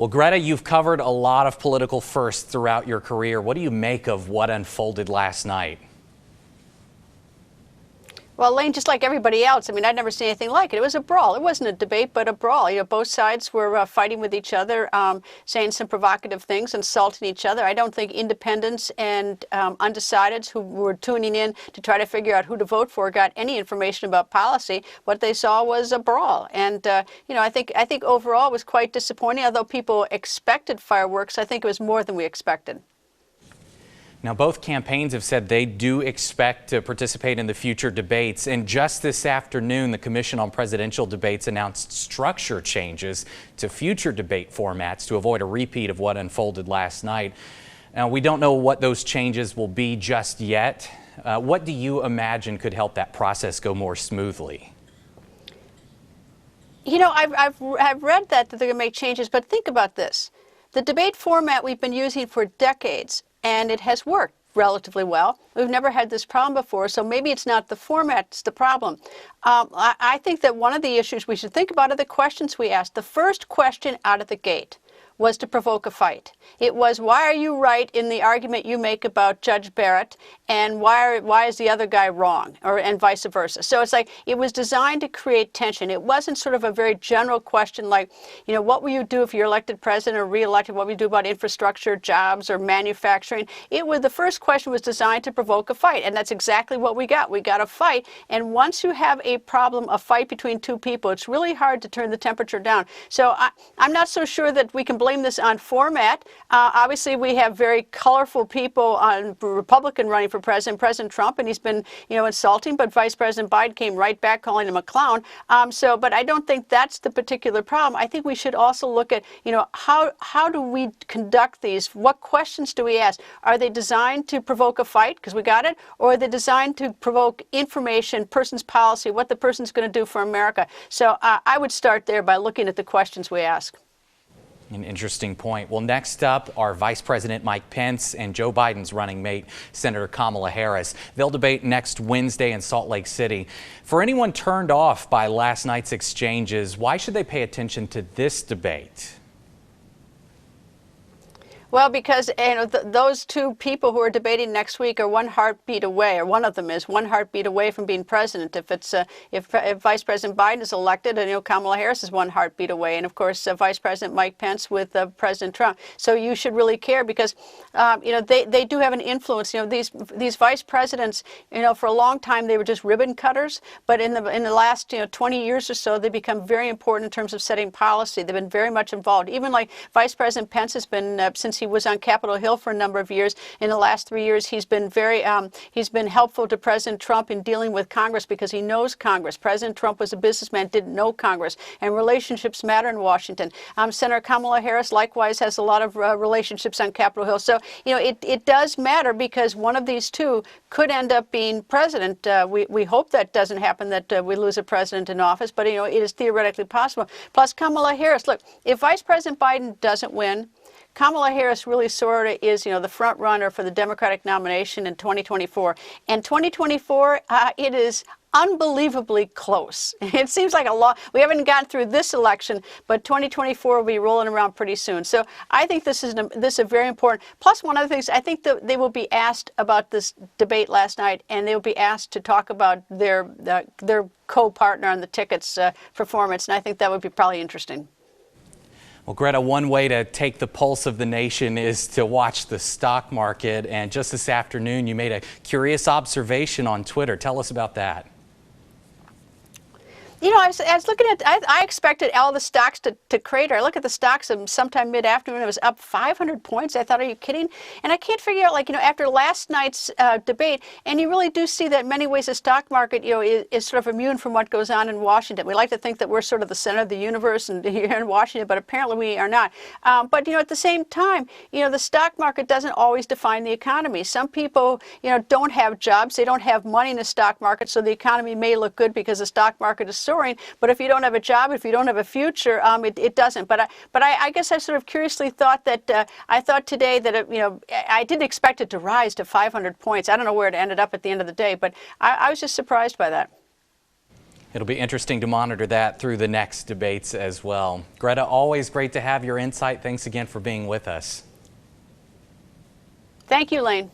Well, Greta, you've covered a lot of political firsts throughout your career. What do you make of what unfolded last night? Well, Lane, just like everybody else, I mean, I'd never seen anything like it. It was a brawl. It wasn't a debate, but a brawl. You know, both sides were fighting with each other, saying some provocative things, insulting each other. I don't think independents and undecideds who were tuning in to try to figure out who to vote for got any information about policy. What they saw was a brawl. And, you know, I think overall it was quite disappointing. Although people expected fireworks, I think it was more than we expected. Now, both campaigns have said they do expect to participate in the future debates. And just this afternoon, the Commission on Presidential Debates announced structure changes to future debate formats to avoid a repeat of what unfolded last night. Now, we don't know what those changes will be just yet. What do you imagine could help that process go more smoothly? You know, I've read that they're going to make changes, but think about this. The debate format we've been using for decades, and it has worked relatively well. We've never had this problem before, so maybe it's not the format, it's the problem. I think that one of the issues we should think about are the questions we ask. The first question out of the gate was to provoke a fight. It was, why are you right in the argument you make about Judge Barrett, and why is the other guy wrong, and vice versa. So it's like it was designed to create tension. It wasn't sort of a very general question like, you know, what will you do if you're elected president or re-elected? What will you do about infrastructure, jobs, or manufacturing? The first question was designed to provoke a fight, and that's exactly what we got. We got a fight, and once you have a problem, a fight between two people, it's really hard to turn the temperature down. So I'm not so sure that we can blame this on format. Obviously, we have very colorful people on Republican running for president, President Trump, and he's been, you know, insulting, but Vice President Biden came right back calling him a clown. But I don't think that's the particular problem. I think we should also look at, you know, how do we conduct these? What questions do we ask? Are they designed to provoke a fight, because we got it, or are they designed to provoke information, person's policy, what the person's going to do for America? So I would start there by looking at the questions we ask. An interesting point. Well, next up are Vice President Mike Pence and Joe Biden's running mate, Senator Kamala Harris. They'll debate next Wednesday in Salt Lake City. For anyone turned off by last night's exchanges, why should they pay attention to this debate? Well, because those two people who are debating next week are one heartbeat away, or one of them is one heartbeat away from being president. If Vice President Biden is elected, and Kamala Harris is one heartbeat away, and of course Vice President Mike Pence with President Trump. So you should really care because they do have an influence. These vice presidents, for a long time they were just ribbon cutters, but in the last 20 years or so, they become very important in terms of setting policy. They've been very much involved. Even like Vice President Pence has been since he was on Capitol Hill for a number of years. In the last 3 years, he's been helpful to President Trump in dealing with Congress because he knows Congress. President Trump was a businessman, didn't know Congress, and relationships matter in Washington. Senator Kamala Harris likewise has a lot of relationships on Capitol Hill. So, it does matter because one of these two could end up being president. We hope that doesn't happen, that we lose a president in office, but, it is theoretically possible. Plus, Kamala Harris, look, if Vice President Biden doesn't win, Kamala Harris really sort of is, the front runner for the Democratic nomination in 2024. And 2024, it is unbelievably close. It seems like a lot. We haven't gotten through this election, but 2024 will be rolling around pretty soon. So I think this is very important. Plus, one of the things, I think that they will be asked about this debate last night, and they will be asked to talk about their co-partner on the tickets performance, and I think that would be probably interesting. Well, Greta, one way to take the pulse of the nation is to watch the stock market. And just this afternoon, you made a curious observation on Twitter. Tell us about that. I was looking at, I expected all the stocks to crater. I look at the stocks sometime mid-afternoon, it was up 500 points. I thought, are you kidding? And I can't figure out, after last night's debate, and you really do see that in many ways the stock market, is sort of immune from what goes on in Washington. We like to think that we're sort of the center of the universe and here in Washington, but apparently we are not. But, at the same time, the stock market doesn't always define the economy. Some people, don't have jobs. They don't have money in the stock market, so the economy may look good because the stock market is soaring, but if you don't have a job, if you don't have a future, it doesn't. But I guess I sort of curiously thought that I thought today that I didn't expect it to rise to 500 points. I don't know where it ended up at the end of the day, but I was just surprised by that. It'll be interesting to monitor that through the next debates as well. Greta, always great to have your insight. Thanks again for being with us. Thank you, Lane.